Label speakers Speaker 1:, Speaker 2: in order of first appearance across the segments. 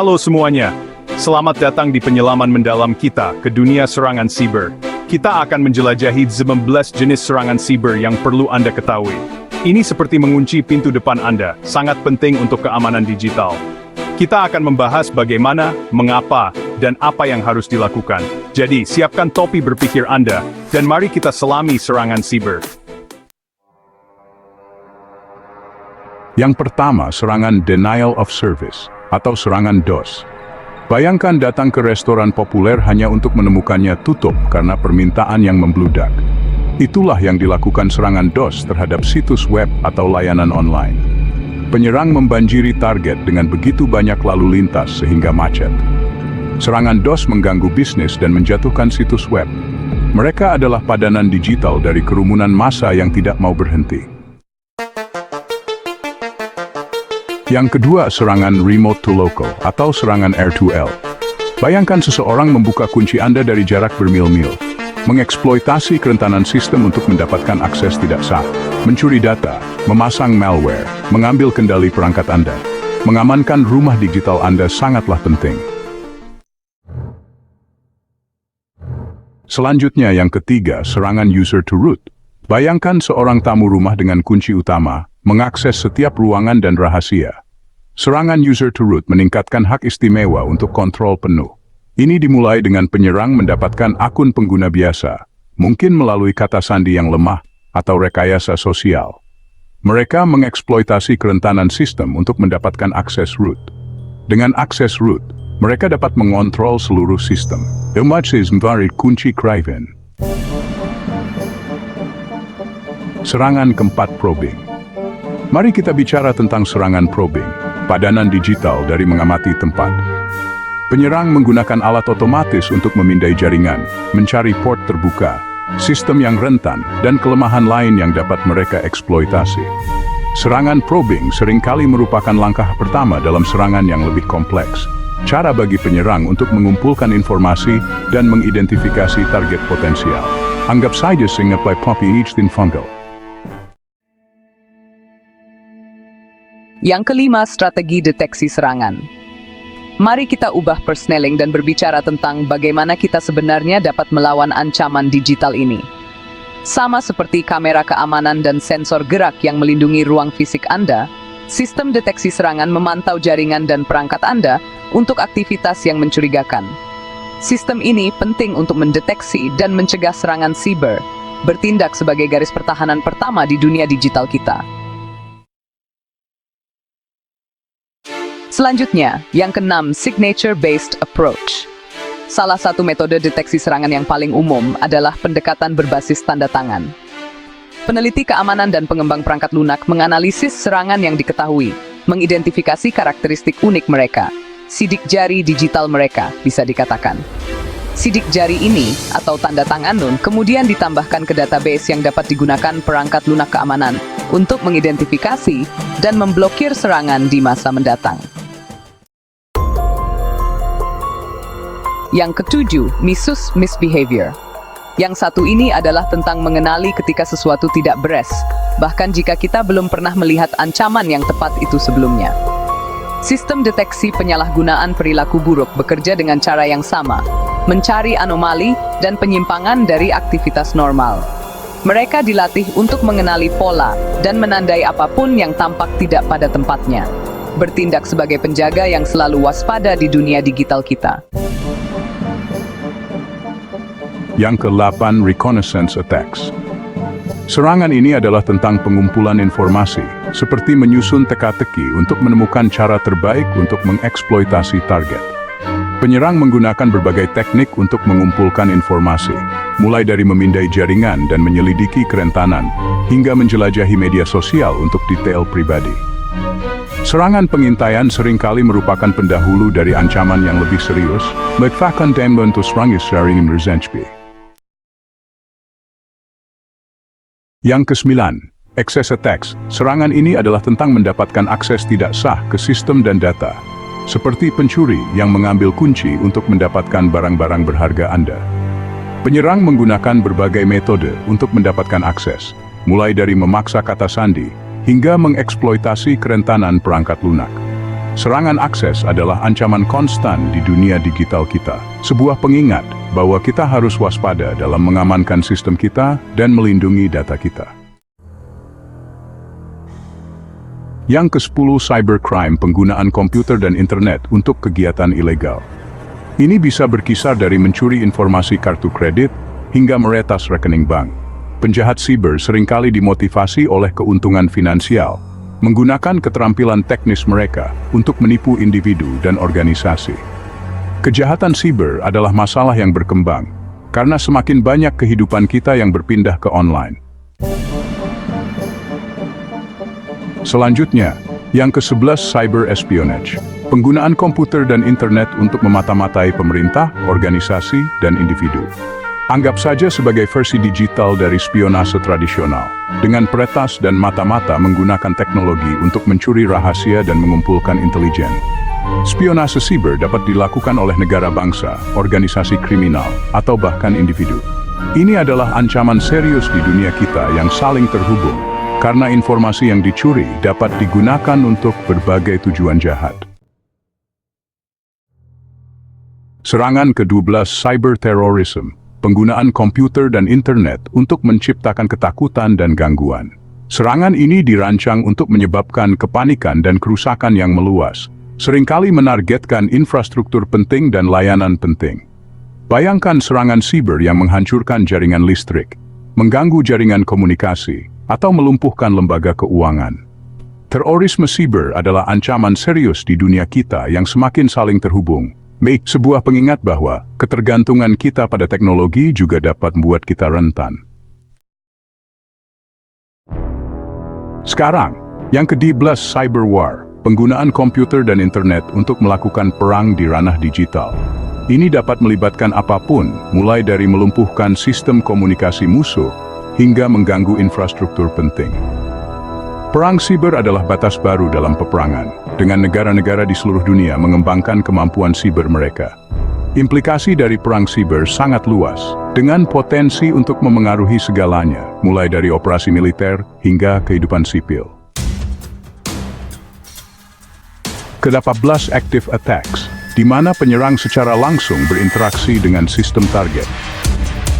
Speaker 1: Halo semuanya, selamat datang di penyelaman mendalam kita ke dunia serangan siber. Kita akan menjelajahi 19 jenis serangan siber yang perlu Anda ketahui. Ini seperti mengunci pintu depan Anda, sangat penting untuk keamanan digital. Kita akan membahas bagaimana, mengapa, dan apa yang harus dilakukan. Jadi, siapkan topi berpikir Anda, dan mari kita selami serangan siber.
Speaker 2: Yang pertama, serangan denial of service, atau serangan DOS. Bayangkan datang ke restoran populer hanya untuk menemukannya tutup karena permintaan yang membludak. Itulah yang dilakukan serangan DOS terhadap situs web atau layanan online. Penyerang membanjiri target dengan begitu banyak lalu lintas sehingga macet. Serangan DOS mengganggu bisnis dan menjatuhkan situs web. Mereka adalah padanan digital dari kerumunan massa yang tidak mau berhenti. Yang kedua, serangan remote to local atau serangan R2L. Bayangkan seseorang membuka kunci Anda dari jarak bermil-mil, mengeksploitasi kerentanan sistem untuk mendapatkan akses tidak sah, mencuri data, memasang malware, mengambil kendali perangkat Anda. Mengamankan rumah digital Anda sangatlah penting. Selanjutnya, yang ketiga, serangan user to root. Bayangkan seorang tamu rumah dengan kunci utama, mengakses setiap ruangan dan rahasia. Serangan user to root meningkatkan hak istimewa untuk kontrol penuh. Ini dimulai dengan penyerang mendapatkan akun pengguna biasa, mungkin melalui kata sandi yang lemah atau rekayasa sosial. Mereka mengeksploitasi kerentanan sistem untuk mendapatkan akses root. Dengan akses root, mereka dapat mengontrol seluruh sistem. Kunci Craven. Serangan keempat, probing. Mari kita bicara tentang serangan probing, padanan digital dari mengamati tempat. Penyerang menggunakan alat otomatis untuk memindai jaringan, mencari port terbuka, sistem yang rentan, dan kelemahan lain yang dapat mereka eksploitasi. Serangan probing seringkali merupakan langkah pertama dalam serangan yang lebih kompleks. Cara bagi penyerang untuk mengumpulkan informasi dan mengidentifikasi target potensial. Anggap saja singapai poppy each fungal.
Speaker 3: Yang kelima, strategi deteksi serangan. Mari kita ubah persneling dan berbicara tentang bagaimana kita sebenarnya dapat melawan ancaman digital ini. Sama seperti kamera keamanan dan sensor gerak yang melindungi ruang fisik Anda, sistem deteksi serangan memantau jaringan dan perangkat Anda untuk aktivitas yang mencurigakan. Sistem ini penting untuk mendeteksi dan mencegah serangan siber, bertindak sebagai garis pertahanan pertama di dunia digital kita. Selanjutnya, yang keenam, signature-based approach. Salah satu metode deteksi serangan yang paling umum adalah pendekatan berbasis tanda tangan. Peneliti keamanan dan pengembang perangkat lunak menganalisis serangan yang diketahui, mengidentifikasi karakteristik unik mereka, sidik jari digital mereka, bisa dikatakan. Sidik jari ini, atau tanda tangan nun, kemudian ditambahkan ke database yang dapat digunakan perangkat lunak keamanan untuk mengidentifikasi dan memblokir serangan di masa mendatang. Yang ketujuh, misbehavior. Yang satu ini adalah tentang mengenali ketika sesuatu tidak beres, bahkan jika kita belum pernah melihat ancaman yang tepat itu sebelumnya. Sistem deteksi penyalahgunaan perilaku buruk bekerja dengan cara yang sama, mencari anomali dan penyimpangan dari aktivitas normal. Mereka dilatih untuk mengenali pola dan menandai apapun yang tampak tidak pada tempatnya, bertindak sebagai penjaga yang selalu waspada di dunia digital kita.
Speaker 2: Yang ke-8, reconnaissance attacks. Serangan ini adalah tentang pengumpulan informasi, seperti menyusun teka-teki untuk menemukan cara terbaik untuk mengeksploitasi target. Penyerang menggunakan berbagai teknik untuk mengumpulkan informasi, mulai dari memindai jaringan dan menyelidiki kerentanan, hingga menjelajahi media sosial untuk detail pribadi. Serangan pengintaian seringkali merupakan pendahulu dari ancaman yang lebih serius, merupakan damlan to serangan resentment. Yang ke-9, access attacks. Serangan ini adalah tentang mendapatkan akses tidak sah ke sistem dan data, seperti pencuri yang mengambil kunci untuk mendapatkan barang-barang berharga Anda. Penyerang menggunakan berbagai metode untuk mendapatkan akses, mulai dari memaksa kata sandi, hingga mengeksploitasi kerentanan perangkat lunak. Serangan akses adalah ancaman konstan di dunia digital kita. Sebuah pengingat bahwa kita harus waspada dalam mengamankan sistem kita dan melindungi data kita. Yang ke-10, cybercrime, penggunaan komputer dan internet untuk kegiatan ilegal. Ini bisa berkisar dari mencuri informasi kartu kredit hingga meretas rekening bank. Penjahat siber seringkali dimotivasi oleh keuntungan finansial, menggunakan keterampilan teknis mereka untuk menipu individu dan organisasi. Kejahatan siber adalah masalah yang berkembang, karena semakin banyak kehidupan kita yang berpindah ke online. Selanjutnya, yang ke-11, cyber espionage, penggunaan komputer dan internet untuk memata-matai pemerintah, organisasi, dan individu. Anggap saja sebagai versi digital dari spionase tradisional, dengan peretas dan mata-mata menggunakan teknologi untuk mencuri rahasia dan mengumpulkan intelijen. Spionase siber dapat dilakukan oleh negara bangsa, organisasi kriminal, atau bahkan individu. Ini adalah ancaman serius di dunia kita yang saling terhubung, karena informasi yang dicuri dapat digunakan untuk berbagai tujuan jahat. Serangan ke-12, cyber terrorism, penggunaan komputer dan internet untuk menciptakan ketakutan dan gangguan. Serangan ini dirancang untuk menyebabkan kepanikan dan kerusakan yang meluas, seringkali menargetkan infrastruktur penting dan layanan penting. Bayangkan serangan siber yang menghancurkan jaringan listrik, mengganggu jaringan komunikasi, atau melumpuhkan lembaga keuangan. Terorisme siber adalah ancaman serius di dunia kita yang semakin saling terhubung. Sebuah pengingat bahwa ketergantungan kita pada teknologi juga dapat membuat kita rentan. Sekarang, yang ke-12, cyber war, penggunaan komputer dan internet untuk melakukan perang di ranah digital. Ini dapat melibatkan apapun, mulai dari melumpuhkan sistem komunikasi musuh, hingga mengganggu infrastruktur penting. Perang siber adalah batas baru dalam peperangan, dengan negara-negara di seluruh dunia mengembangkan kemampuan siber mereka. Implikasi dari perang siber sangat luas, dengan potensi untuk memengaruhi segalanya, mulai dari operasi militer hingga kehidupan sipil. Ke-14, active attacks, di mana penyerang secara langsung berinteraksi dengan sistem target.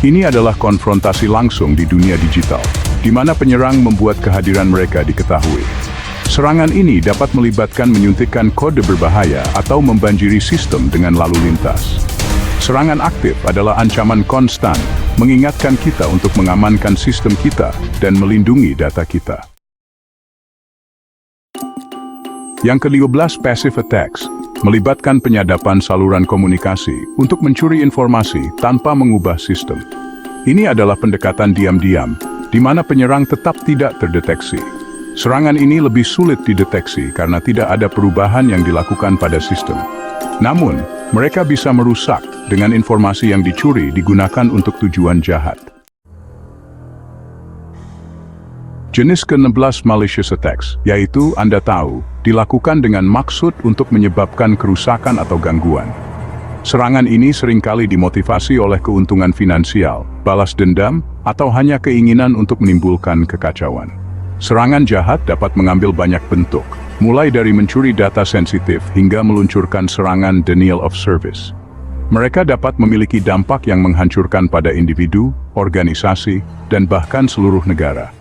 Speaker 2: Ini adalah konfrontasi langsung di dunia digital, di mana penyerang membuat kehadiran mereka diketahui. Serangan ini dapat melibatkan menyuntikkan kode berbahaya atau membanjiri sistem dengan lalu lintas. Serangan aktif adalah ancaman konstan, mengingatkan kita untuk mengamankan sistem kita dan melindungi data kita. Yang ke-15, passive attacks, melibatkan penyadapan saluran komunikasi untuk mencuri informasi tanpa mengubah sistem. Ini adalah pendekatan diam-diam, di mana penyerang tetap tidak terdeteksi. Serangan ini lebih sulit dideteksi karena tidak ada perubahan yang dilakukan pada sistem. Namun, mereka bisa merusak dengan informasi yang dicuri digunakan untuk tujuan jahat. Jenis ke-16, malicious attacks, yaitu Anda tahu, dilakukan dengan maksud untuk menyebabkan kerusakan atau gangguan. Serangan ini seringkali dimotivasi oleh keuntungan finansial, balas dendam, atau hanya keinginan untuk menimbulkan kekacauan. Serangan jahat dapat mengambil banyak bentuk, mulai dari mencuri data sensitif hingga meluncurkan serangan denial of service. Mereka dapat memiliki dampak yang menghancurkan pada individu, organisasi, dan bahkan seluruh negara.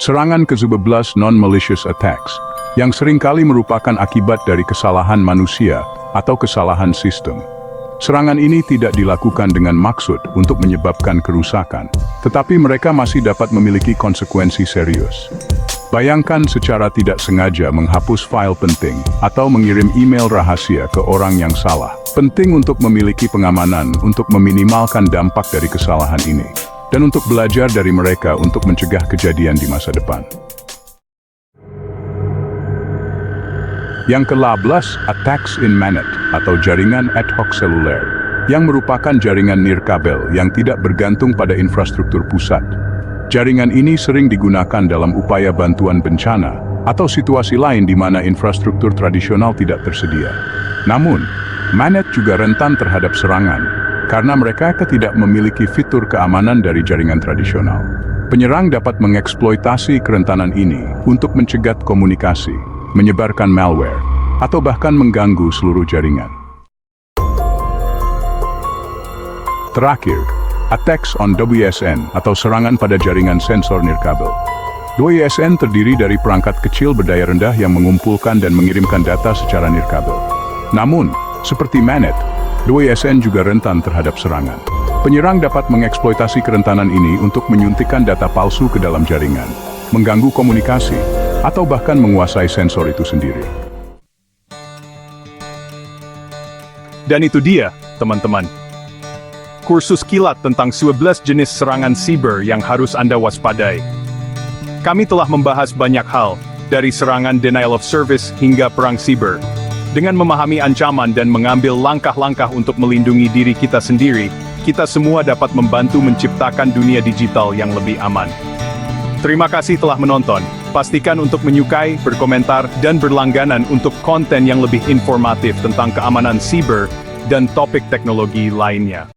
Speaker 2: Serangan ke-11, non-malicious attacks, yang seringkali merupakan akibat dari kesalahan manusia atau kesalahan sistem. Serangan ini tidak dilakukan dengan maksud untuk menyebabkan kerusakan, tetapi mereka masih dapat memiliki konsekuensi serius. Bayangkan secara tidak sengaja menghapus file penting atau mengirim email rahasia ke orang yang salah. Penting untuk memiliki pengamanan untuk meminimalkan dampak dari kesalahan ini, dan untuk belajar dari mereka untuk mencegah kejadian di masa depan. Yang ke-12, attacks in manet atau jaringan ad hoc seluler, yang merupakan jaringan nirkabel yang tidak bergantung pada infrastruktur pusat. Jaringan ini sering digunakan dalam upaya bantuan bencana atau situasi lain di mana infrastruktur tradisional tidak tersedia. Namun, manet juga rentan terhadap serangan, karena mereka tidak memiliki fitur keamanan dari jaringan tradisional. Penyerang dapat mengeksploitasi kerentanan ini untuk mencegat komunikasi, menyebarkan malware, atau bahkan mengganggu seluruh jaringan. Terakhir, attacks on WSN atau serangan pada jaringan sensor nirkabel. WSN terdiri dari perangkat kecil berdaya rendah yang mengumpulkan dan mengirimkan data secara nirkabel. Namun, seperti Manet, WSN juga rentan terhadap serangan. Penyerang dapat mengeksploitasi kerentanan ini untuk menyuntikkan data palsu ke dalam jaringan, mengganggu komunikasi, atau bahkan menguasai sensor itu sendiri.
Speaker 1: Dan itu dia, teman-teman. Kursus kilat tentang 12 jenis serangan siber yang harus Anda waspadai. Kami telah membahas banyak hal, dari serangan denial of service hingga perang siber. Dengan memahami ancaman dan mengambil langkah-langkah untuk melindungi diri kita sendiri, kita semua dapat membantu menciptakan dunia digital yang lebih aman. Terima kasih telah menonton. Pastikan untuk menyukai, berkomentar, dan berlangganan untuk konten yang lebih informatif tentang keamanan siber dan topik teknologi lainnya.